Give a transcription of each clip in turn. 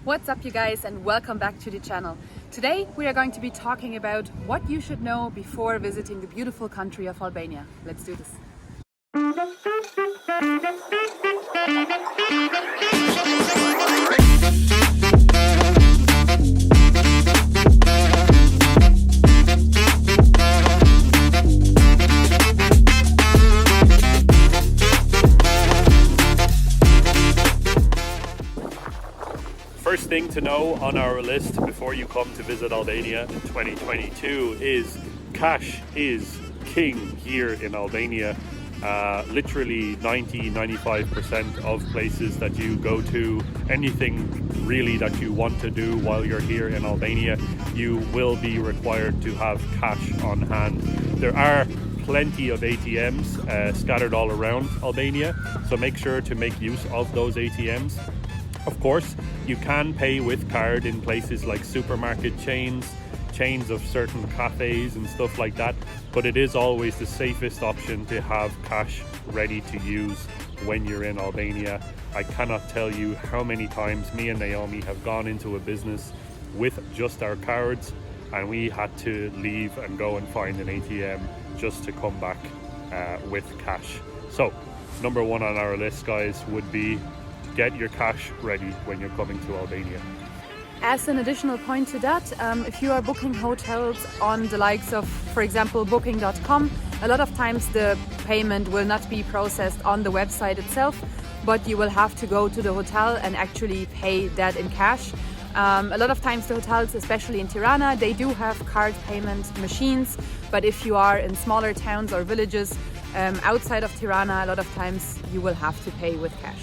What's up you guys, and welcome back to the channel. Today we are going to be talking about what you should know before visiting the beautiful country of Albania. Let's do this. First thing to know on our list before you come to visit Albania in 2022 is cash is king here in Albania. Literally 90-95% of places that you go to, anything really that you want to do while you're here in Albania, you will be required to have cash on hand. There are plenty of ATMs scattered all around Albania, so make sure to make use of those ATMs. Of course, you can pay with card in places like supermarket chains of certain cafes and stuff like that, but it is always the safest option to have cash ready to use when you're in Albania. I cannot tell you how many times me and Naomi have gone into a business with just our cards and we had to leave and go and find an ATM just to come back with cash. So, number one on our list, guys, would be get your cash ready when you're coming to Albania. As an additional point to that, if you are booking hotels on the likes of, for example, booking.com, a lot of times the payment will not be processed on the website itself, but you will have to go to the hotel and actually pay that in cash. A lot of times the hotels, especially in Tirana, they do have card payment machines, but if you are in smaller towns or villages outside of Tirana, a lot of times you will have to pay with cash.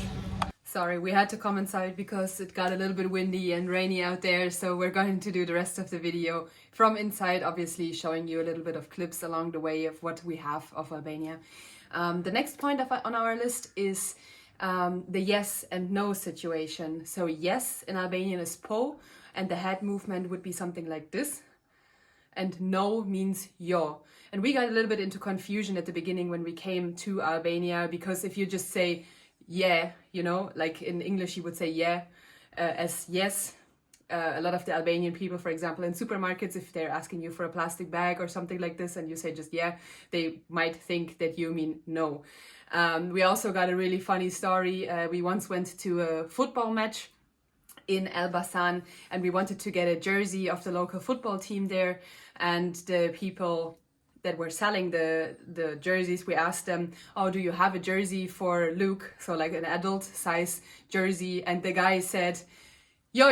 Sorry, we had to come inside because it got a little bit windy and rainy out there, so we're going to do the rest of the video from inside, obviously showing you a little bit of clips along the way of what we have of Albania. The next point on our list is the yes and no situation. So yes in Albanian is po, and the head movement would be something like this. And no means yo. And we got a little bit into confusion at the beginning when we came to Albania, because if you just say yeah, you know, like in English you would say yeah as yes. A lot of the Albanian people, for example, in supermarkets, if they're asking you for a plastic bag or something like this and you say just yeah, they might think that you mean no. We also got a really funny story. We once went to a football match in Elbasan and we wanted to get a jersey of the local football team there, and the people that were selling the jerseys, we asked them, oh, do you have a jersey for Luke? So like an adult size jersey. And the guy said, yo.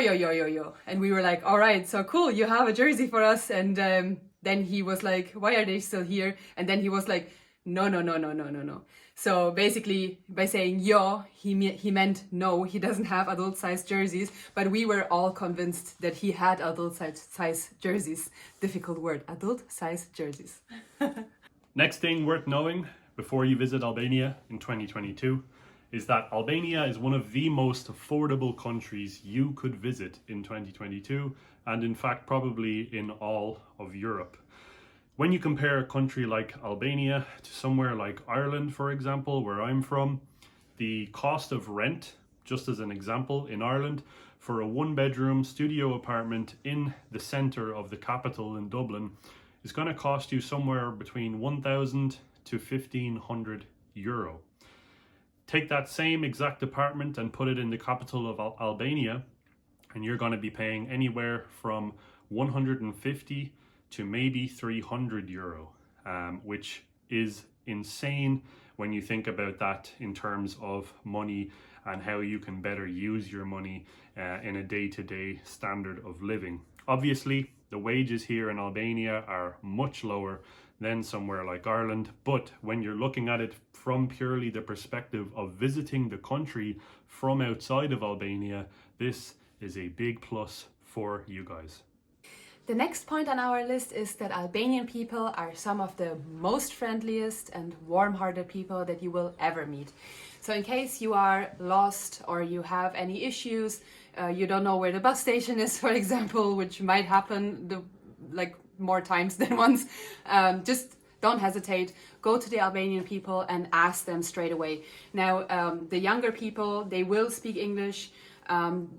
And we were like, all right, so cool, you have a jersey for us. And then he was like, why are they still here? And then he was like, no. So basically by saying yo, he meant no, he doesn't have adult size jerseys, but we were all convinced that he had adult size jerseys. Difficult word, adult size jerseys. Next thing worth knowing before you visit Albania in 2022 is that Albania is one of the most affordable countries you could visit in 2022, and in fact probably in all of Europe. When you compare a country like Albania to somewhere like Ireland, for example, where I'm from, the cost of rent, just as an example, in Ireland, for a one-bedroom studio apartment in the centre of the capital in Dublin is going to cost you somewhere between 1,000 to 1,500 euro. Take that same exact apartment and put it in the capital of Albania, and you're going to be paying anywhere from 150 to maybe 300 euro, which is insane when you think about that in terms of money and how you can better use your money in a day-to-day standard of living. Obviously, the wages here in Albania are much lower than somewhere like Ireland, but when you're looking at it from purely the perspective of visiting the country from outside of Albania, this is a big plus for you guys. The next point on our list is that Albanian people are some of the most friendliest and warm-hearted people that you will ever meet. So in case you are lost or you have any issues, you don't know where the bus station is, for example, which might happen more times than once, just don't hesitate. Go to the Albanian people and ask them straight away. Now, the younger people, they will speak English.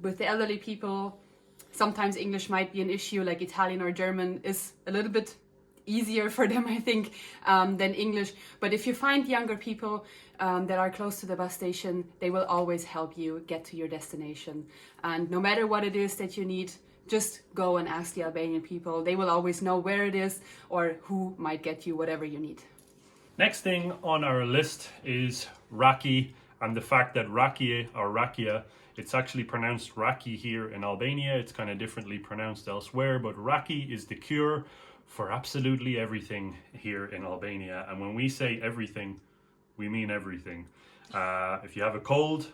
With the elderly people, sometimes English might be an issue, like Italian or German is a little bit easier for them, I think, than English. But if you find younger people that are close to the bus station, they will always help you get to your destination. And no matter what it is that you need, just go and ask the Albanian people. They will always know where it is or who might get you whatever you need. Next thing on our list is raki, and the fact that rakie or rakia, it's actually pronounced raki here in Albania. It's kind of differently pronounced elsewhere, but raki is the cure for absolutely everything here in Albania. And when we say everything, we mean everything. If you have a cold,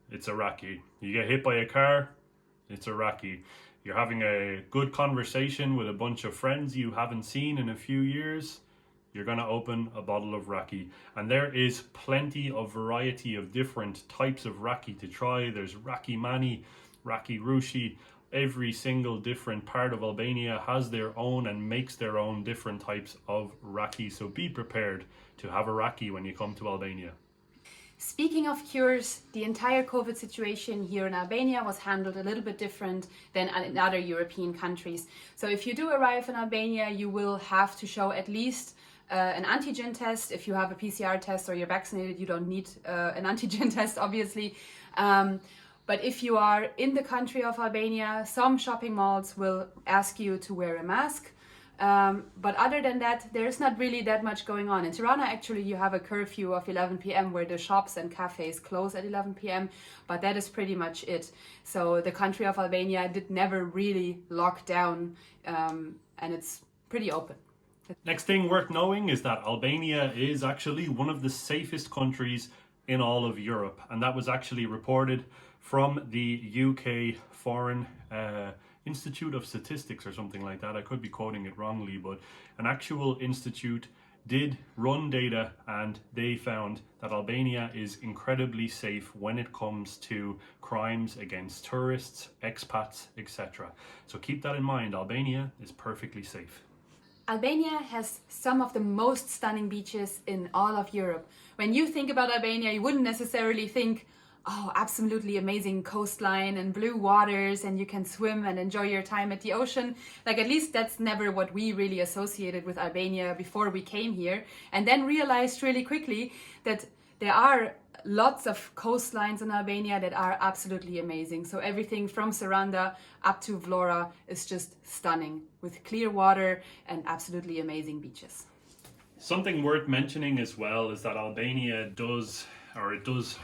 it's a raki. You get hit by a car, it's a raki. You're having a good conversation with a bunch of friends you haven't seen in a few years, you're going to open a bottle of raki. And there is plenty of variety of different types of raki to try. There's raki mani, raki rushi. Every single different part of Albania has their own and makes their own different types of raki. So be prepared to have a raki when you come to Albania. Speaking of cures, the entire COVID situation here in Albania was handled a little bit different than in other European countries. So if you do arrive in Albania, you will have to show at least an antigen test. If you have a PCR test or you're vaccinated, you don't need an antigen test, obviously. But if you are in the country of Albania, some shopping malls will ask you to wear a mask. But other than that, there's not really that much going on. In Tirana, actually, you have a curfew of 11 p.m. where the shops and cafes close at 11 p.m. But that is pretty much it. So the country of Albania did never really lock down, and it's pretty open. Next thing worth knowing is that Albania is actually one of the safest countries in all of Europe. And that was actually reported from the UK Foreign Institute of Statistics or something like that. I could be quoting it wrongly, but an actual institute did run data and they found that Albania is incredibly safe when it comes to crimes against tourists, expats, etc. So keep that in mind. Albania is perfectly safe. Albania has some of the most stunning beaches in all of Europe. When you think about Albania, you wouldn't necessarily think, oh, absolutely amazing coastline and blue waters and you can swim and enjoy your time at the ocean. Like, at least that's never what we really associated with Albania before we came here. And then realized really quickly that there are lots of coastlines in Albania that are absolutely amazing. So everything from Saranda up to Vlora is just stunning with clear water and absolutely amazing beaches. Something worth mentioning as well is that Albania does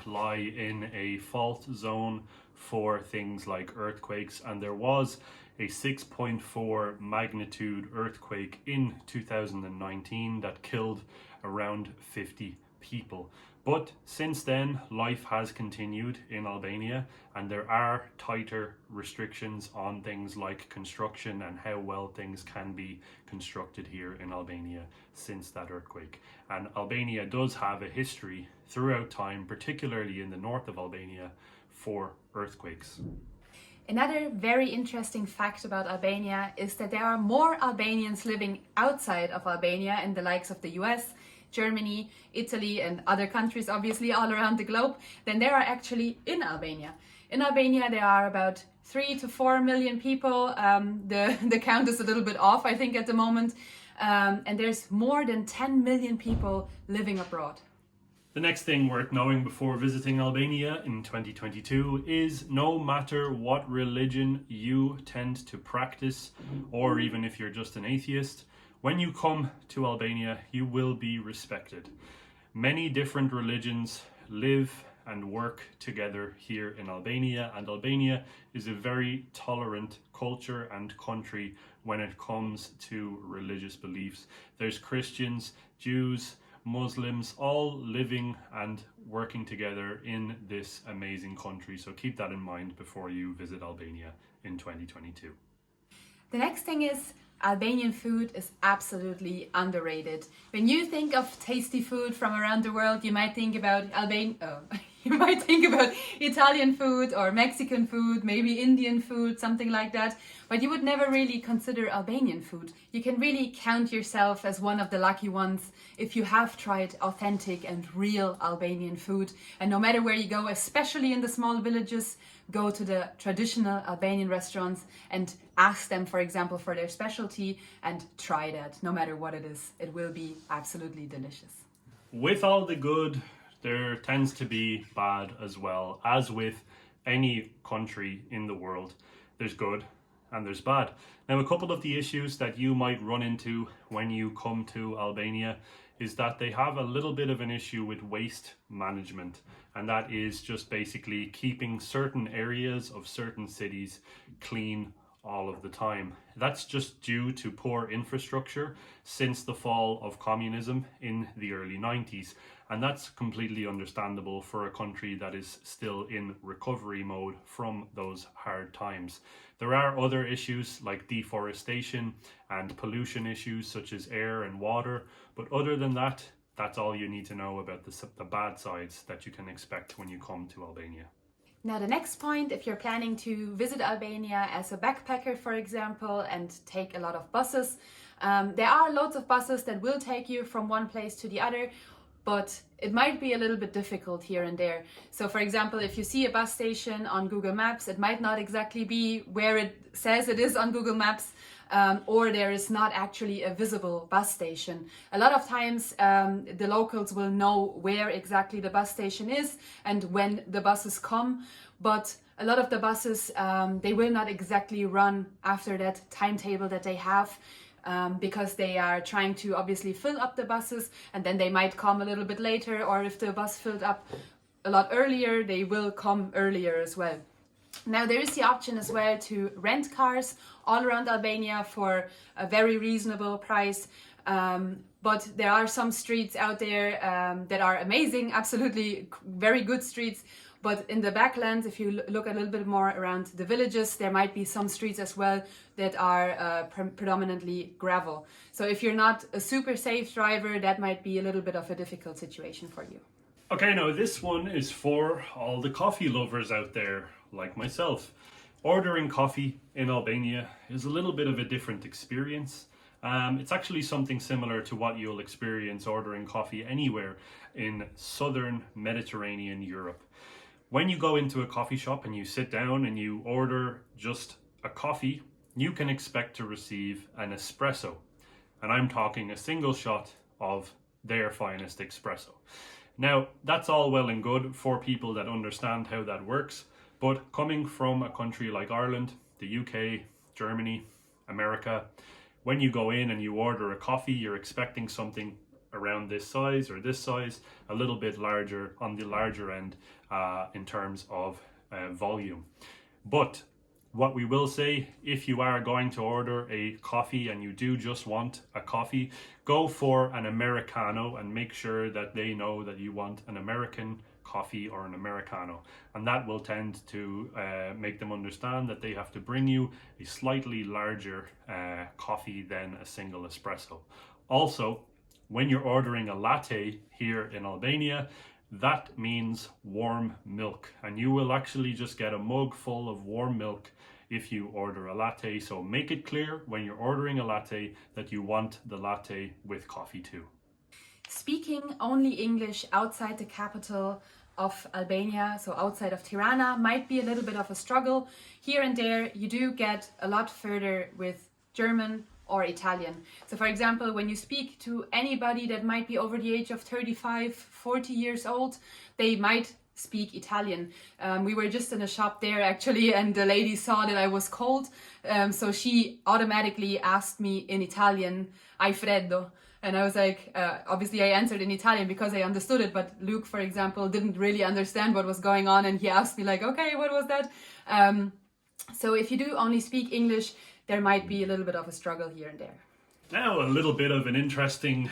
lie in a fault zone for things like earthquakes, and there was a 6.4 magnitude earthquake in 2019 that killed around 50 people. But since then, life has continued in Albania, and there are tighter restrictions on things like construction and how well things can be constructed here in Albania since that earthquake. And Albania does have a history throughout time, particularly in the north of Albania, for earthquakes. Another very interesting fact about Albania is that there are more Albanians living outside of Albania in the likes of the US, Germany, Italy and other countries obviously all around the globe than there are actually in Albania. In Albania there are about 3 to 4 million people. The count is a little bit off, I think, at the moment. And there's more than 10 million people living abroad. The next thing worth knowing before visiting Albania in 2022 is no matter what religion you tend to practice, or even if you're just an atheist, when you come to Albania, you will be respected. Many different religions live and work together here in Albania, and Albania is a very tolerant culture and country when it comes to religious beliefs. There's Christians, Jews, Muslims, all living and working together in this amazing country. So keep that in mind before you visit Albania in 2022. The next thing is Albanian food is absolutely underrated. When you think of tasty food from around the world, you might think about You might think about Italian food or Mexican food, maybe Indian food, something like that, but you would never really consider Albanian food. You can really count yourself as one of the lucky ones if you have tried authentic and real Albanian food. And no matter where you go, especially in the small villages, go to the traditional Albanian restaurants and ask them, for example, for their specialty and try that, no matter what it is. It will be absolutely delicious. With all the good, there tends to be bad as well. As with any country in the world, there's good and there's bad. Now, a couple of the issues that you might run into when you come to Albania is that they have a little bit of an issue with waste management, and that is just basically keeping certain areas of certain cities clean all of the time. That's just due to poor infrastructure since the fall of communism in the early 90s. And that's completely understandable for a country that is still in recovery mode from those hard times. There are other issues like deforestation and pollution issues such as air and water. But other than that, that's all you need to know about the bad sides that you can expect when you come to Albania. Now, the next point, if you're planning to visit Albania as a backpacker, for example, and take a lot of buses, there are loads of buses that will take you from one place to the other, but it might be a little bit difficult here and there. So, for example, if you see a bus station on Google Maps, it might not exactly be where it says it is on Google Maps, or there is not actually a visible bus station. A lot of times the locals will know where exactly the bus station is and when the buses come, but a lot of the buses, they will not exactly run after that timetable that they have, because they are trying to obviously fill up the buses, and then they might come a little bit later, or if the bus filled up a lot earlier, they will come earlier as well. Now, there is the option as well to rent cars all around Albania for a very reasonable price. But there are some streets out there that are amazing, absolutely very good streets. But in the backlands, if you look a little bit more around the villages, there might be some streets as well that are predominantly gravel. So if you're not a super safe driver, that might be a little bit of a difficult situation for you. Okay, now this one is for all the coffee lovers out there, like myself. Ordering coffee in Albania is a little bit of a different experience. It's actually something similar to what you'll experience ordering coffee anywhere in southern Mediterranean Europe. When you go into a coffee shop and you sit down and you order just a coffee, you can expect to receive an espresso. And I'm talking a single shot of their finest espresso. Now, that's all well and good for people that understand how that works, but coming from a country like Ireland, the UK, Germany, America, when you go in and you order a coffee, you're expecting something around this size or this size, a little bit larger, on the larger end in terms of volume. But what we will say, if you are going to order a coffee and you do just want a coffee, go for an Americano and make sure that they know that you want an American coffee or an Americano. And that will tend to make them understand that they have to bring you a slightly larger coffee than a single espresso. Also, when you're ordering a latte here in Albania, that means warm milk, and you will actually just get a mug full of warm milk if you order a latte. So make it clear when you're ordering a latte that you want the latte with coffee too. Speaking only English outside the capital of Albania, so outside of Tirana, might be a little bit of a struggle. Here and there you do get a lot further with German or Italian. So for example, when you speak to anybody that might be over the age of 35, 40 years old, they might speak Italian. We were just in a shop there actually, and the lady saw that I was cold, so she automatically asked me in Italian, "Hai freddo?" And I was like, obviously I answered in Italian because I understood it, but Luke, for example, didn't really understand what was going on, and he asked me like, okay, what was that? So if you do only speak English, there might be a little bit of a struggle here and there. Now, a little bit of an interesting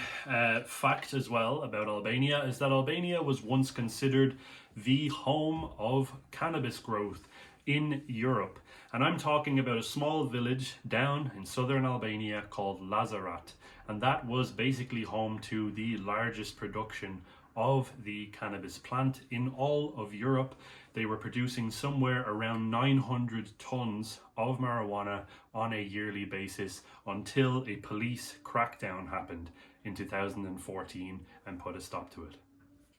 fact as well about Albania is that Albania was once considered the home of cannabis growth in Europe. And I'm talking about a small village down in southern Albania called Lazarat. And that was basically home to the largest production of the cannabis plant in all of Europe. They were producing somewhere around 900 tons of marijuana on a yearly basis until a police crackdown happened in 2014 and put a stop to it.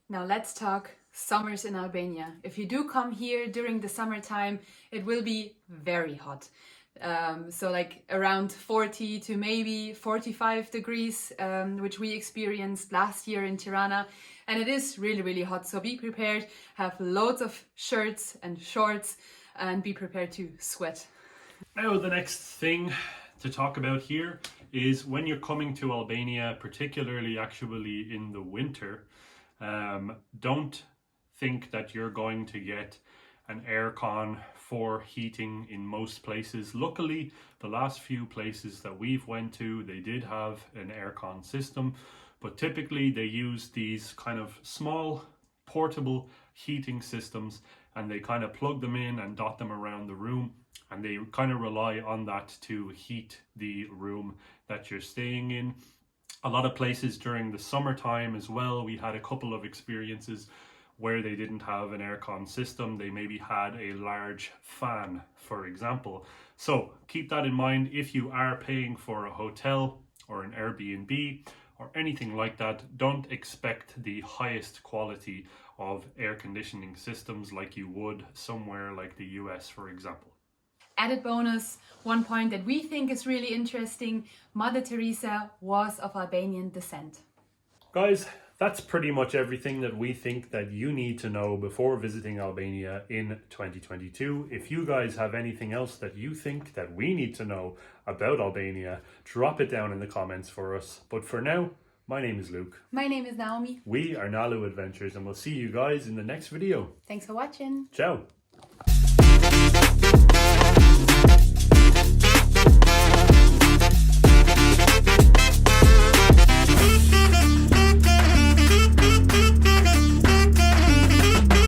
Now let's talk summers in Albania. If you do come here during the summertime, it will be very hot. So like around 40 to maybe 45 degrees, which we experienced last year in Tirana. And it is really, really hot. So be prepared, have loads of shirts and shorts, and be prepared to sweat. Now the next thing to talk about here is when you're coming to Albania, particularly actually in the winter, don't think that you're going to get an aircon for heating in most places. Luckily, the last few places that we've went to, they did have an aircon system, but typically they use these kind of small portable heating systems, and they kind of plug them in and dot them around the room, and they kind of rely on that to heat the room that you're staying in. A lot of places during the summertime as well, we had a couple of experiences where they didn't have an aircon system. They maybe had a large fan, for example. So keep that in mind if you are paying for a hotel or an Airbnb or anything like that. Don't expect the highest quality of air conditioning systems like you would somewhere like the US, for example. Added bonus, one point that we think is really interesting, Mother Teresa was of Albanian descent. Guys, that's pretty much everything that we think that you need to know before visiting Albania in 2022. If you guys have anything else that you think that we need to know about Albania, drop it down in the comments for us. But for now, my name is Luke. My name is Naomi. We are Nalu Adventures, and we'll see you guys in the next video. Thanks for watching. Ciao.